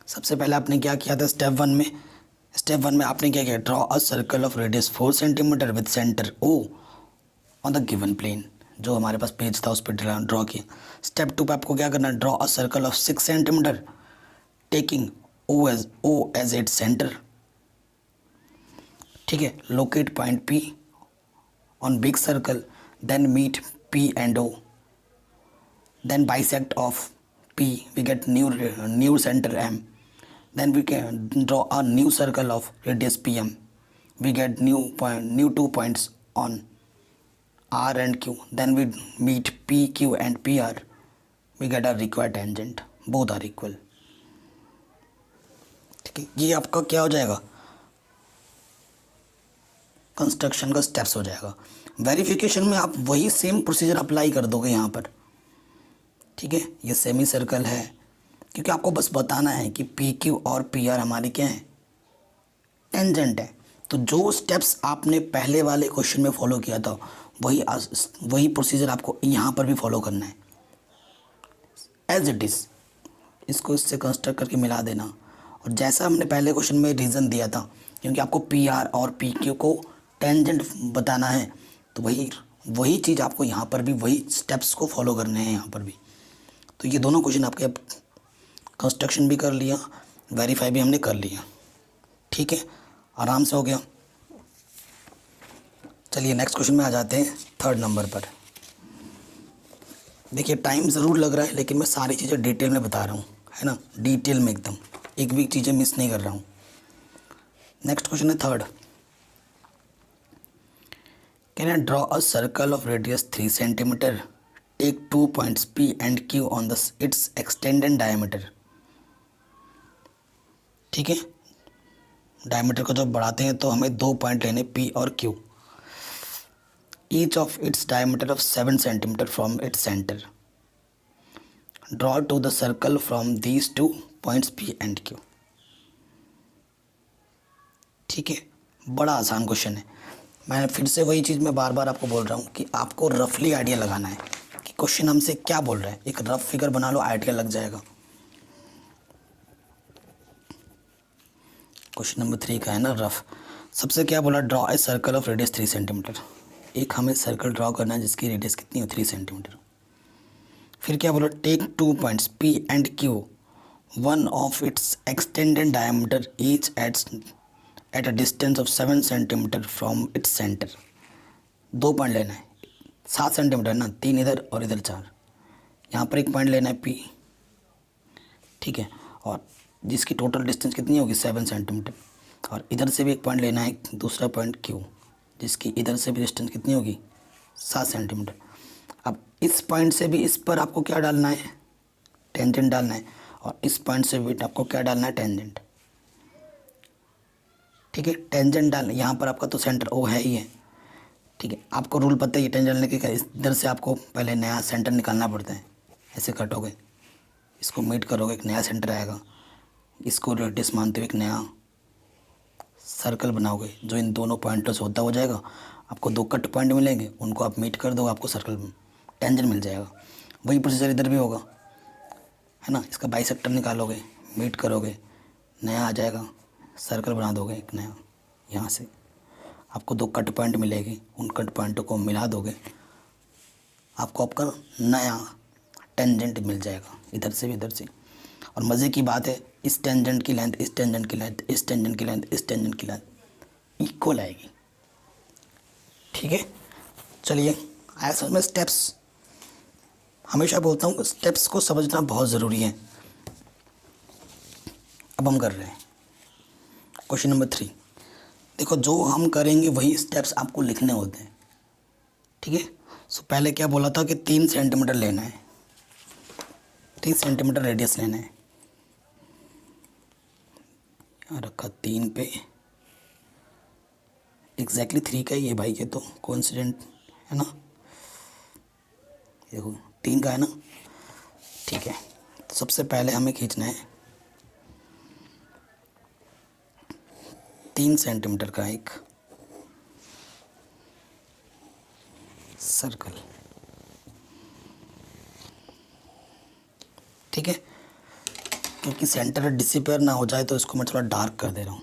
[SPEAKER 1] सबसे पहले आपने क्या किया था स्टेप वन में आपने क्या किया, draw a circle of radius 4 centimetre with centre O on the given plane, जो हमारे पास पेज था उस पर ड्रॉ किया। स्टेप 2 पे आपको क्या करना है, draw a circle of 6 centimetre taking O as its centre. ठीक है, locate point P on big circle, then meet P and O, then bisect of P, we get new center M, then we can draw a new circle of radius PM, we get new 2 points on R and Q, then we meet PQ and PR, we get a required tangent, both are equal। ठीक है, ये आपका क्या हो जाएगा, construction का steps हो जाएगा। वेरिफिकेशन में आप वही सेम प्रोसीजर अप्लाई कर दोगे यहाँ पर। ठीक है, ये सेमी सर्कल है, क्योंकि आपको बस बताना है कि पी क्यू और पी आर हमारी क्या है, टेंजेंट है। तो जो स्टेप्स आपने पहले वाले क्वेश्चन में फॉलो किया था वही प्रोसीजर आपको यहाँ पर भी फॉलो करना है एज इट इज़, इसको इससे कंस्ट्रक्ट करके मिला देना। और जैसा हमने पहले क्वेश्चन में रीज़न दिया था, क्योंकि आपको पी आर और पी क्यू को टेंजेंट बताना है, तो वही चीज़ आपको यहाँ पर भी वही स्टेप्स को फॉलो करने हैं यहाँ पर भी। तो ये दोनों क्वेश्चन आपके अब कंस्ट्रक्शन भी कर लिया, वेरीफाई भी हमने कर लिया। ठीक है, आराम से हो गया। चलिए नेक्स्ट क्वेश्चन में आ जाते हैं, 3rd नंबर पर। देखिए टाइम ज़रूर लग रहा है, लेकिन मैं सारी चीज़ें डिटेल में बता रहा हूँ, है ना, डिटेल में एकदम, एक भी चीज़ें मिस नहीं कर रहा हूँ। नेक्स्ट क्वेश्चन है third. Can I draw a circle of radius 3 centimetre, take 2 points P and Q on the its extended diameter. ठीक है, डायमीटर को जब बढ़ाते हैं तो हमें 2 पॉइंट लेने P और Q, each of its diameter of 7 centimetre from its centre. Draw two the circle from these 2 points P and Q। ठीक है, बड़ा आसान क्वेश्चन है। मैं फिर से वही चीज़ मैं बार बार आपको बोल रहा हूँ कि आपको रफली आइडिया लगाना है कि क्वेश्चन हमसे क्या बोल रहा है। एक रफ फिगर बना लो, आइडिया लग जाएगा। क्वेश्चन नंबर 3 का है ना रफ। सबसे क्या बोला, draw a circle of radius 3 centimetre. एक हमें सर्कल ड्रॉ करना है जिसकी रेडियस कितनी हो, 3 सेंटीमीटर। फिर क्या बोला, take 2 points P and Q, one of its extended diameter each at a distance of 7 centimetre from its centre. 2 point लेना है, 7 सेंटीमीटर ना, 3 इधर और इधर 4। यहाँ पर एक पॉइंट लेना है P, ठीक है, और जिसकी टोटल डिस्टेंस कितनी होगी, 7 सेंटीमीटर। और इधर से भी एक पॉइंट लेना है, दूसरा पॉइंट Q, जिसकी इधर से भी डिस्टेंस कितनी होगी, 7 सेंटीमीटर। अब इस पॉइंट से भी इस पर आपको क्या डालना है, टेंजेंट डालना है, और इस पॉइंट से भी आपको क्या डालना है, टेंजेंट। ठीक है, टेंजेंट डाल, यहाँ पर आपका तो सेंटर O है ही है। ठीक है, आपको रूल पता है टेंजेंट लेने के, इधर से आपको पहले नया सेंटर निकालना पड़ता है। ऐसे कटोगे, इसको मीट करोगे, एक नया सेंटर आएगा, इसको रेडियस मानते हुए एक नया सर्कल बनाओगे जो इन दोनों पॉइंटों से होता हो जाएगा। आपको 2 कट पॉइंट मिलेंगे, उनको आप मीट कर दो, आपको सर्कल टेंजेंट मिल जाएगा। वही प्रोसीजर इधर भी होगा, है ना। इसका बाइसेक्टर निकालोगे, मीट करोगे, नया आ जाएगा, सर्कल बना दोगे एक नया। यहाँ से आपको 2 कट पॉइंट मिलेगी, उन कट पॉइंटों को मिला दोगे, आपको आपका नया टेंजेंट मिल जाएगा, इधर से भी इधर से। और मज़े की बात है, इस टेंजेंट की लेंथ, इस टेंजेंट की लेंथ, इस टेंजेंट की लेंथ, इस टेंजेंट की लेंथ इक्वल आएगी। ठीक है, चलिए आया समझ में। स्टेप्स, हमेशा बोलता हूँ स्टेप्स को समझना बहुत ज़रूरी है। अब हम कर रहे हैं क्वेश्चन नंबर 3। देखो, जो हम करेंगे वही स्टेप्स आपको लिखने होते हैं। ठीक है, सो पहले क्या बोला था कि 3 सेंटीमीटर लेना है, 3 सेंटीमीटर रेडियस लेना है। यहाँ रखा 3 पे, एग्जैक्टली 3 का ही है भाई, ये तो कोइंसिडेंट है ना। देखो 3 का है ना। ठीक है, तो सबसे पहले हमें खींचना है 3 सेंटीमीटर का एक सर्कल। ठीक है, क्योंकि सेंटर डिसअपीयर ना हो जाए तो इसको मैं थोड़ा डार्क कर दे रहा हूँ।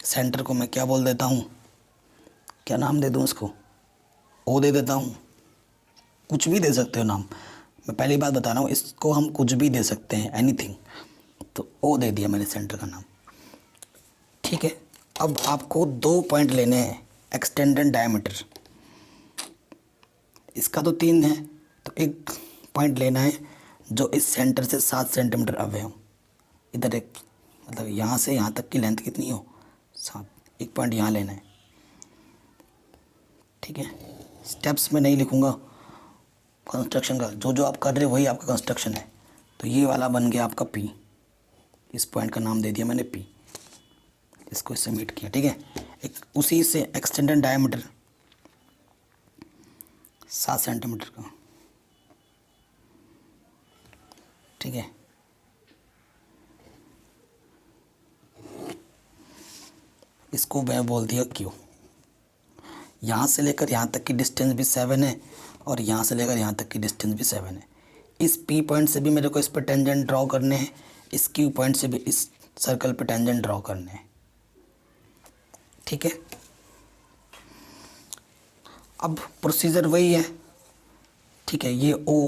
[SPEAKER 1] सेंटर को मैं क्या बोल देता हूँ, क्या नाम दे दूँ इसको, ओ दे देता हूँ। कुछ भी दे सकते हो नाम, मैं पहली बात बता रहा हूँ, इसको हम कुछ भी दे सकते हैं, एनीथिंग। तो ओ दे दिया मैंने सेंटर का नाम। ठीक है, अब आपको 2 पॉइंट लेने हैं, एक्सटेंडेड डायमीटर। इसका तो 3 है, तो एक पॉइंट लेना है जो इस सेंटर से 7 सेंटीमीटर अवे हो। इधर एक, मतलब यहाँ से यहाँ तक की लेंथ कितनी हो, 7। एक पॉइंट यहाँ लेना है। ठीक है, स्टेप्स में नहीं लिखूँगा कंस्ट्रक्शन का, जो जो आप कर रहे हो वही आपका कंस्ट्रक्शन है। तो ये वाला बन गया आपका P, इस पॉइंट का नाम दे दिया मैंने P, इसको इससे मीट किया। ठीक है, एक उसी से एक्सटेंडेड डायमीटर 7 सेंटीमीटर का। ठीक है, इसको मैं बोल दिया Q। यहाँ से लेकर यहाँ तक की डिस्टेंस भी 7 है, और यहाँ से लेकर यहाँ तक की डिस्टेंस भी 7 है। इस P पॉइंट से भी मेरे को इस पर टेंजेंट ड्रॉ करने हैं, इस Q पॉइंट से भी इस सर्कल पर टेंजेंट ड्रॉ करने हैं। ठीक है, अब प्रोसीजर वही है। ठीक है, ये O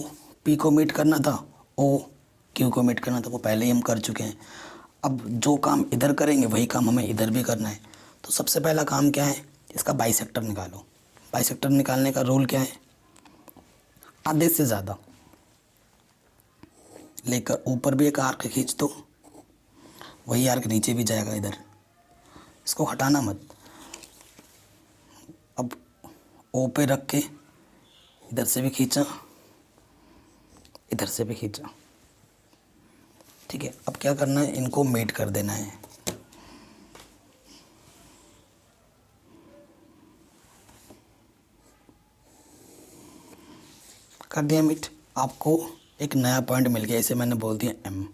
[SPEAKER 1] P को मीट करना था, O Q को मीट करना था, वो पहले ही हम कर चुके हैं। अब जो काम इधर करेंगे वही काम हमें इधर भी करना है। तो सबसे पहला काम क्या है, इसका बाइसेक्टर निकालो। बाइसेक्टर निकालने का रूल क्या है, आधे से ज़्यादा लेकर ऊपर भी एक आर्क खींच दो, वही आर्क नीचे भी जाएगा इधर, इसको हटाना मत। अब ओ पे रख के इधर से भी खींचा, इधर से भी खींचा, ठीक है। अब क्या करना है, इनको मीट कर देना है। कर दिया मीट, आपको एक नया पॉइंट मिल गया, इसे मैंने बोल दिया एम।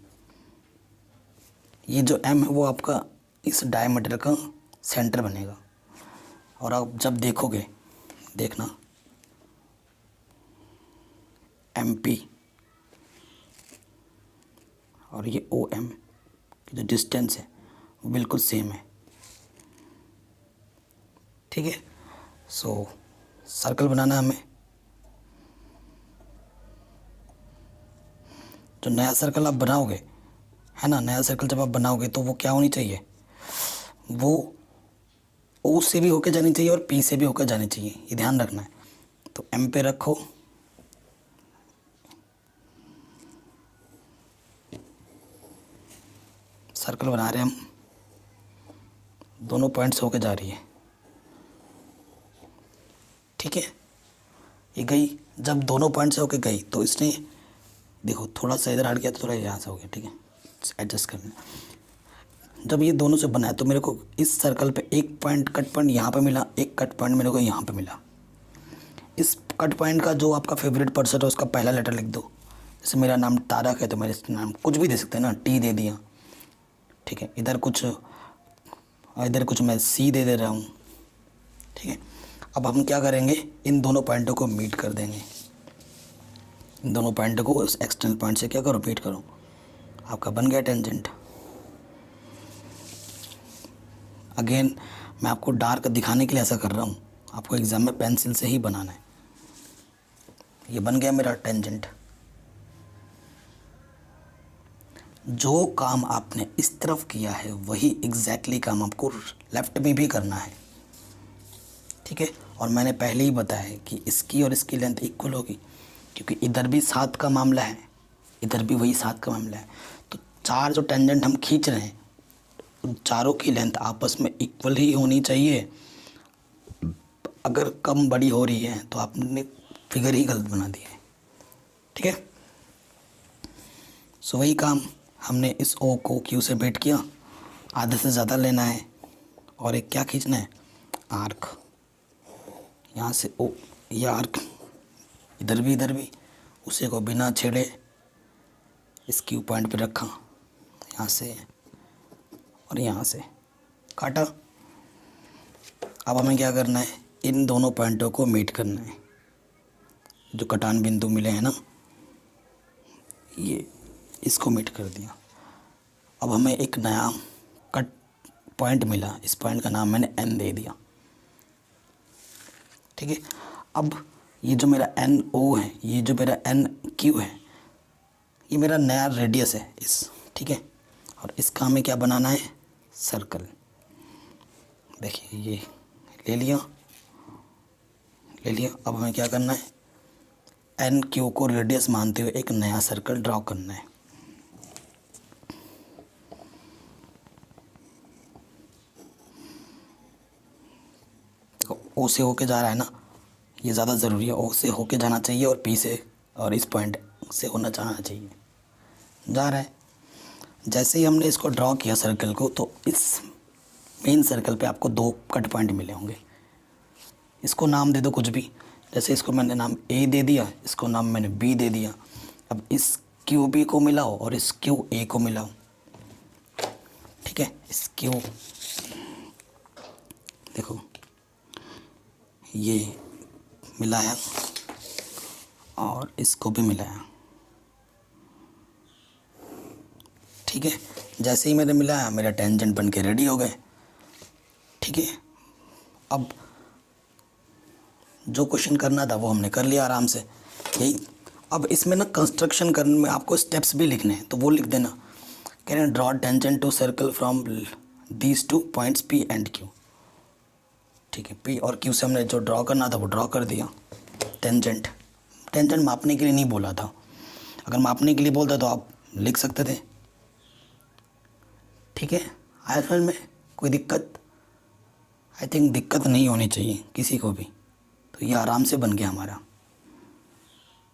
[SPEAKER 1] ये जो एम है वो आपका इस डायमीटर का सेंटर बनेगा। और आप जब देखोगे, देखना एम पी और ये ओ एम की जो डिस्टेंस है वो बिल्कुल सेम है, ठीक है। सो सर्कल बनाना हमें। जो नया सर्कल आप बनाओगे, है ना, नया सर्कल जब आप बनाओगे तो वो क्या होनी चाहिए, वो ओ से भी होके जानी चाहिए और पी से भी होकर जानी चाहिए, ये ध्यान रखना है। तो एम पे रखो, सर्कल बना रहे हैं हम, दोनों पॉइंट से होके जा रही है, ठीक है। ये गई, जब दोनों पॉइंट से होके गई तो इसने देखो थोड़ा सा इधर हट गया तो थोड़ा यहाँ से हो गया, ठीक है, एडजस्ट करना। जब ये दोनों से बनाया तो मेरे को इस सर्कल पे एक पॉइंट कट पॉइंट यहाँ पे मिला, एक कट पॉइंट मेरे को यहाँ पे मिला। इस कट पॉइंट का जो आपका फेवरेट पर्सन है उसका पहला लेटर लिख दो। जैसे मेरा नाम तारक है तो मेरे नाम कुछ भी दे सकते हैं ना, टी दे दिया, ठीक है। इधर कुछ मैं सी दे रहा हूँ, ठीक है। अब हम क्या करेंगे, इन दोनों पॉइंटों को मीट कर देंगे। इन दोनों पॉइंटों को उस एक्सटर्नल पॉइंट से क्या करो, मीट करो, आपका बन गया टेंजेंट। अगेन मैं आपको डार्क दिखाने के लिए ऐसा कर रहा हूँ, आपको एग्ज़ाम में पेंसिल से ही बनाना है। ये बन गया मेरा टेंजेंट। जो काम आपने इस तरफ किया है वही एग्जैक्टली काम आपको लेफ्ट में भी करना है, ठीक है। और मैंने पहले ही बताया है कि इसकी और इसकी लेंथ इक्वल होगी, क्योंकि इधर भी 7 का मामला है, इधर भी वही 7 का मामला है। तो चार जो टेंजेंट हम खींच रहे हैं उन चारों की लेंथ आपस में इक्वल ही होनी चाहिए। अगर कम बड़ी हो रही है तो आपने फिगर ही गलत बना दिया है, ठीक है। सो वही काम हमने इस ओ को क्यू से बेट किया, आधे से ज़्यादा लेना है और एक क्या खींचना है, आर्क। यहाँ से ओ, ये आर्क इधर भी उसे को बिना छेड़े इस क्यू पॉइंट पे रखा, यहाँ से और यहाँ से काटा। अब हमें क्या करना है, इन दोनों पॉइंटों को मीट करना है। जो कटान बिंदु मिले हैं ना, ये इसको मीट कर दिया। अब हमें एक नया कट पॉइंट मिला, इस पॉइंट का नाम मैंने एन दे दिया, ठीक है। अब ये जो मेरा एन ओ है, ये जो मेरा एन क्यू है, ये मेरा नया रेडियस है इस, ठीक है। और इसका हमें क्या बनाना है, सर्कल। देखिए ये ले लिया। अब हमें क्या करना है, एन क्यू को रेडियस मानते हुए एक नया सर्कल ड्रॉ करना है। देखो ओ से होके जा रहा है ना, ये ज़्यादा ज़रूरी है, ओ से होके जाना चाहिए और पी से और इस पॉइंट से होना जाना चाहिए, जा रहा है। जैसे ही हमने इसको ड्रॉ किया सर्कल को, तो इस मेन सर्कल पे आपको 2 कट पॉइंट मिले होंगे। इसको नाम दे दो कुछ भी, जैसे इसको मैंने नाम ए दे दिया, इसको नाम मैंने बी दे दिया। अब इस क्यू बी को मिलाओ और इस क्यू ए को मिलाओ, ठीक है। इस क्यू देखो ये मिलाया और इसको भी मिलाया, ठीक है। जैसे ही मैंने मिलाया मेरा टेंजेंट बन के रेडी हो गए, ठीक है। अब जो क्वेश्चन करना था वो हमने कर लिया आराम से, यही। अब इसमें ना कंस्ट्रक्शन करने में आपको स्टेप्स भी लिखने हैं, तो वो लिख देना। कह रहे हैं draw tangent to circle from these 2 points P and Q. ठीक है, पी और क्यू से हमने जो ड्रॉ करना था वो ड्रॉ कर दिया। टेंजेंट, टेंजेंट मापने के लिए नहीं बोला था, अगर मापने के लिए बोलता तो आप लिख सकते थे। ठीक है, आया समझ में? कोई दिक्कत? आई थिंक दिक्कत नहीं होनी चाहिए किसी को भी। तो ये आराम से बन गया हमारा।